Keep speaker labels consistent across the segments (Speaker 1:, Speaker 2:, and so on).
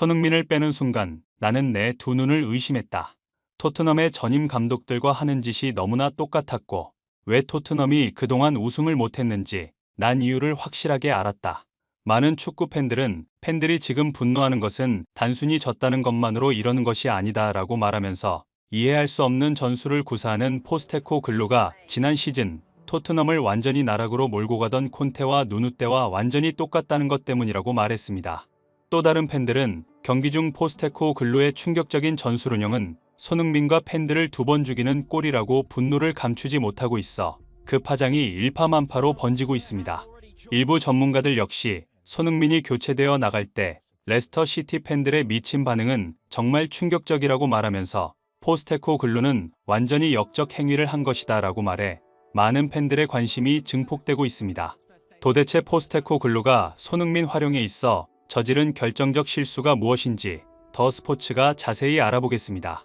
Speaker 1: 손흥민을 빼는 순간 나는 내 두 눈을 의심했다. 토트넘의 전임 감독들과 하는 짓이 너무나 똑같았고 왜 토트넘이 그동안 우승을 못했는지 난 이유를 확실하게 알았다. 많은 축구 팬들이 지금 분노하는 것은 단순히 졌다는 것만으로 이러는 것이 아니다라고 말하면서 이해할 수 없는 전술을 구사하는 포스테코글루가 지난 시즌 토트넘을 완전히 나락으로 몰고 가던 콘테와 누누 때와 완전히 똑같다는 것 때문이라고 말했습니다. 또 다른 팬들은 경기 중 포스테코글루의 충격적인 전술 운영은 손흥민과 팬들을 두 번 죽이는 꼴이라고 분노를 감추지 못하고 있어 그 파장이 일파만파로 번지고 있습니다. 일부 전문가들 역시 손흥민이 교체되어 나갈 때 레스터 시티 팬들의 미친 반응은 정말 충격적이라고 말하면서 포스테코글루는 완전히 역적 행위를 한 것이다 라고 말해 많은 팬들의 관심이 증폭되고 있습니다. 도대체 포스테코글루가 손흥민 활용에 있어 저지른 결정적 실수가 무엇인지 더 스포츠가 자세히 알아보겠습니다.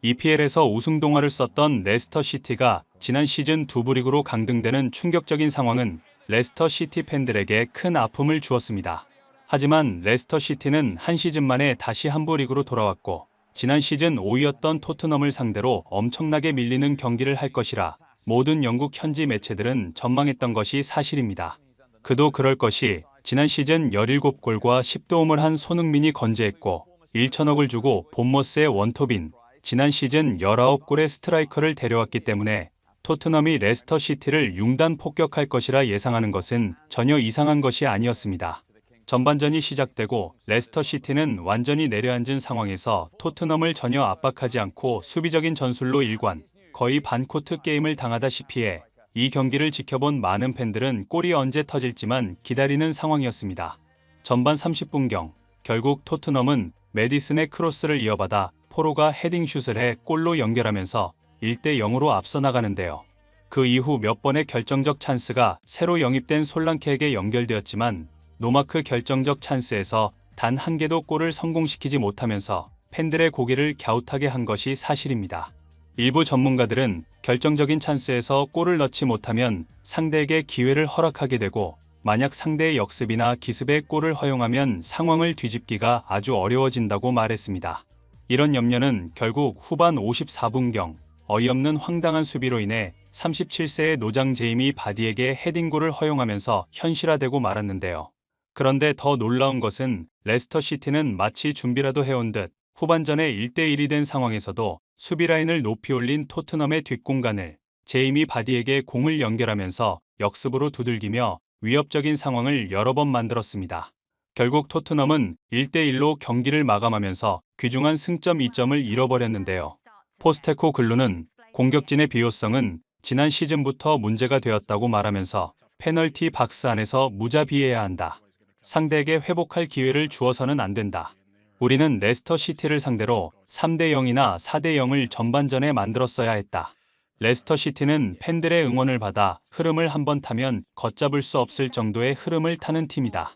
Speaker 1: EPL에서 우승 동화를 썼던 레스터 시티가 지난 시즌 두부 리그로 강등되는 충격적인 상황은 레스터 시티 팬들에게 큰 아픔을 주었습니다. 하지만 레스터 시티는 한 시즌 만에 다시 한부 리그로 돌아왔고 지난 시즌 5위였던 토트넘을 상대로 엄청나게 밀리는 경기를 할 것이라 모든 영국 현지 매체들은 전망했던 것이 사실입니다. 그도 그럴 것이 지난 시즌 17골과 10도움을 한 손흥민이 건재했고 1천억을 주고 본머스의 원톱인 지난 시즌 19골의 스트라이커를 데려왔기 때문에 토트넘이 레스터 시티를 융단 폭격할 것이라 예상하는 것은 전혀 이상한 것이 아니었습니다. 전반전이 시작되고 레스터 시티는 완전히 내려앉은 상황에서 토트넘을 전혀 압박하지 않고 수비적인 전술로 일관, 거의 반코트 게임을 당하다시피 해 이 경기를 지켜본 많은 팬들은 골이 언제 터질지만 기다리는 상황이었습니다. 전반 30분경 결국 토트넘은 메디슨의 크로스를 이어받아 포로가 헤딩슛을 해 골로 연결하면서 1대0으로 앞서 나가는데요. 그 이후 몇 번의 결정적 찬스가 새로 영입된 솔랑케에게 연결되었지만 노마크 결정적 찬스에서 단 한 개도 골을 성공시키지 못하면서 팬들의 고개를 갸웃하게 한 것이 사실입니다. 일부 전문가들은 결정적인 찬스에서 골을 넣지 못하면 상대에게 기회를 허락하게 되고 만약 상대의 역습이나 기습에 골을 허용하면 상황을 뒤집기가 아주 어려워진다고 말했습니다. 이런 염려는 결국 후반 54분경 어이없는 황당한 수비로 인해 37세의 노장 제이미 바디에게 헤딩골을 허용하면서 현실화되고 말았는데요. 그런데 더 놀라운 것은 레스터 시티는 마치 준비라도 해온 듯 후반전에 1대1이 된 상황에서도 수비 라인을 높이 올린 토트넘의 뒷공간을 제이미 바디에게 공을 연결하면서 역습으로 두들기며 위협적인 상황을 여러 번 만들었습니다. 결국 토트넘은 1대1로 경기를 마감하면서 귀중한 승점 2점을 잃어버렸는데요. 포스테코글루는 공격진의 비효성은 지난 시즌부터 문제가 되었다고 말하면서 페널티 박스 안에서 무자비해야 한다. 상대에게 회복할 기회를 주어서는 안 된다. 우리는 레스터 시티를 상대로 3대0이나 4대0을 전반전에 만들었어야 했다. 레스터 시티는 팬들의 응원을 받아 흐름을 한번 타면 걷잡을 수 없을 정도의 흐름을 타는 팀이다.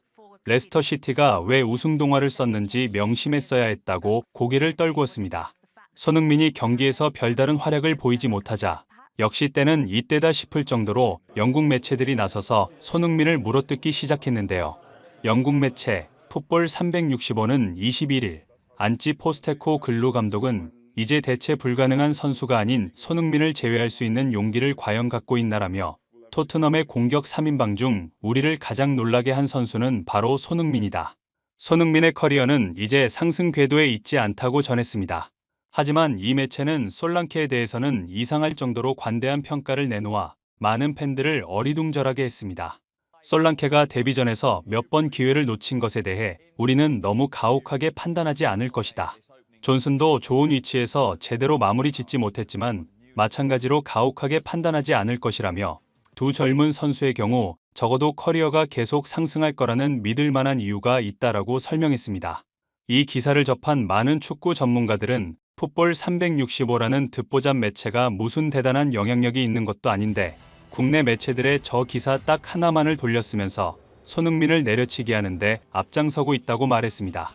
Speaker 1: 레스터 시티가 왜 우승 동화를 썼는지 명심했어야 했다고 고개를 떨구었습니다. 손흥민이 경기에서 별다른 활약을 보이지 못하자 역시 때는 이때다 싶을 정도로 영국 매체들이 나서서 손흥민을 물어뜯기 시작했는데요. 영국 매체 풋볼 365는 21일 안치 포스테코글루 감독은 이제 대체 불가능한 선수가 아닌 손흥민을 제외할 수 있는 용기를 과연 갖고 있나라며 토트넘의 공격 3인방 중 우리를 가장 놀라게 한 선수는 바로 손흥민이다. 손흥민의 커리어는 이제 상승 궤도에 있지 않다고 전했습니다. 하지만 이 매체는 솔랑케에 대해서는 이상할 정도로 관대한 평가를 내놓아 많은 팬들을 어리둥절하게 했습니다. 솔랑케가 데뷔전에서 몇 번 기회를 놓친 것에 대해 우리는 너무 가혹하게 판단하지 않을 것이다. 존슨도 좋은 위치에서 제대로 마무리 짓지 못했지만 마찬가지로 가혹하게 판단하지 않을 것이라며 두 젊은 선수의 경우 적어도 커리어가 계속 상승할 거라는 믿을 만한 이유가 있다라고 설명했습니다. 이 기사를 접한 많은 축구 전문가들은 풋볼 365라는 듣보잡 매체가 무슨 대단한 영향력이 있는 것도 아닌데 국내 매체들의 저 기사 딱 하나만을 돌렸으면서 손흥민을 내려치게 하는데 앞장서고 있다고 말했습니다.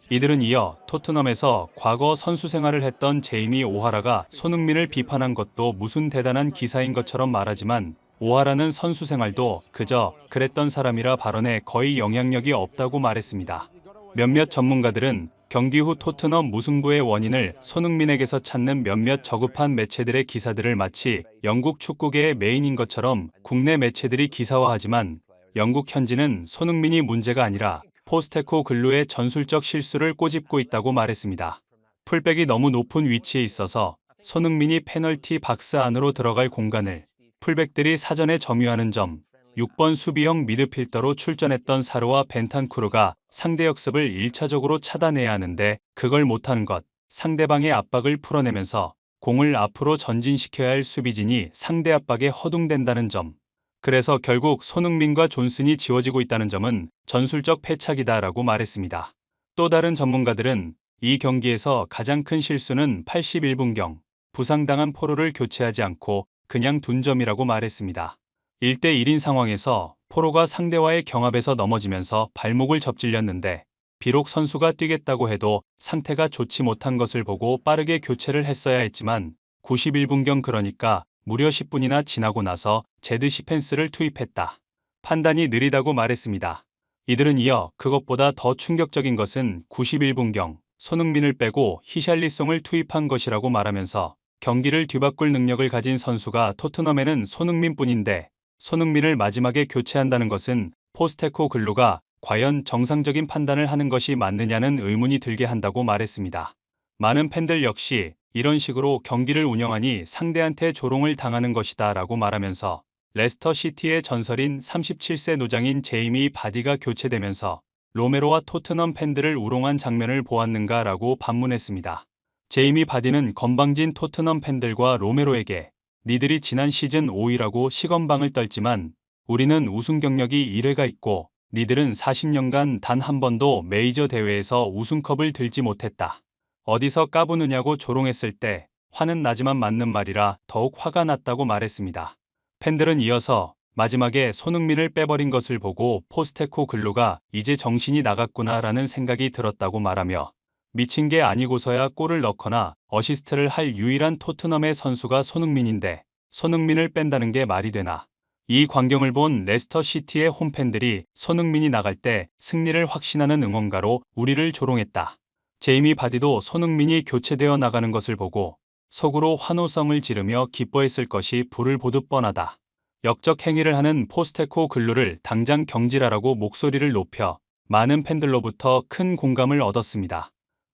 Speaker 1: 이들은 이어 토트넘에서 과거 선수 생활을 했던 제이미 오하라가 손흥민을 비판한 것도 무슨 대단한 기사인 것처럼 말하지만 오하라는 선수 생활도 그저 그랬던 사람이라 발언에 거의 영향력이 없다고 말했습니다. 몇몇 전문가들은 경기 후 토트넘 무승부의 원인을 손흥민에게서 찾는 몇몇 저급한 매체들의 기사들을 마치 영국 축구계의 메인인 것처럼 국내 매체들이 기사화하지만 영국 현지는 손흥민이 문제가 아니라 포스테코글루의 전술적 실수를 꼬집고 있다고 말했습니다. 풀백이 너무 높은 위치에 있어서 손흥민이 페널티 박스 안으로 들어갈 공간을 풀백들이 사전에 점유하는 점, 6번 수비형 미드필더로 출전했던 사르와 벤탄쿠르가 상대 역습을 1차적으로 차단해야 하는데 그걸 못하는 것, 상대방의 압박을 풀어내면서 공을 앞으로 전진시켜야 할 수비진이 상대 압박에 허둥댄다는 점, 그래서 결국 손흥민과 존슨이 지워지고 있다는 점은 전술적 패착이다라고 말했습니다. 또 다른 전문가들은 이 경기에서 가장 큰 실수는 81분경 부상당한 포로를 교체하지 않고 그냥 둔 점이라고 말했습니다. 1대1인 상황에서 포로가 상대와의 경합에서 넘어지면서 발목을 접질렸는데 비록 선수가 뛰겠다고 해도 상태가 좋지 못한 것을 보고 빠르게 교체를 했어야 했지만 91분경 그러니까 무려 10분이나 지나고 나서 제드 시펜스를 투입했다. 판단이 느리다고 말했습니다. 이들은 이어 그것보다 더 충격적인 것은 91분경 손흥민을 빼고 히샬리송을 투입한 것이라고 말하면서 경기를 뒤바꿀 능력을 가진 선수가 토트넘에는 손흥민뿐인데 손흥민을 마지막에 교체한다는 것은 포스테코글루가 과연 정상적인 판단을 하는 것이 맞느냐는 의문이 들게 한다고 말했습니다. 많은 팬들 역시 이런 식으로 경기를 운영하니 상대한테 조롱을 당하는 것이다 라고 말하면서 레스터 시티의 전설인 37세 노장인 제이미 바디가 교체되면서 로메로와 토트넘 팬들을 우롱한 장면을 보았는가 라고 반문했습니다. 제이미 바디는 건방진 토트넘 팬들과 로메로에게 니들이 지난 시즌 5위라고 시건방을 떨지만 우리는 우승 경력이 1회가 있고 니들은 40년간 단 한 번도 메이저 대회에서 우승컵을 들지 못했다. 어디서 까부느냐고 조롱했을 때 화는 나지만 맞는 말이라 더욱 화가 났다고 말했습니다. 팬들은 이어서 마지막에 손흥민을 빼버린 것을 보고 포스테코글루가 이제 정신이 나갔구나 라는 생각이 들었다고 말하며 미친 게 아니고서야 골을 넣거나 어시스트를 할 유일한 토트넘의 선수가 손흥민인데 손흥민을 뺀다는 게 말이 되나. 이 광경을 본 레스터 시티의 홈팬들이 손흥민이 나갈 때 승리를 확신하는 응원가로 우리를 조롱했다. 제이미 바디도 손흥민이 교체되어 나가는 것을 보고 속으로 환호성을 지르며 기뻐했을 것이 불을 보듯 뻔하다. 역적 행위를 하는 포스테코글루를 당장 경질하라고 목소리를 높여 많은 팬들로부터 큰 공감을 얻었습니다.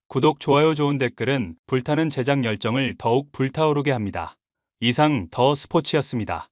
Speaker 1: 구독, 좋아요, 좋은 댓글은 불타는 제작 열정을 더욱 불타오르게 합니다. 이상 더 스포츠였습니다.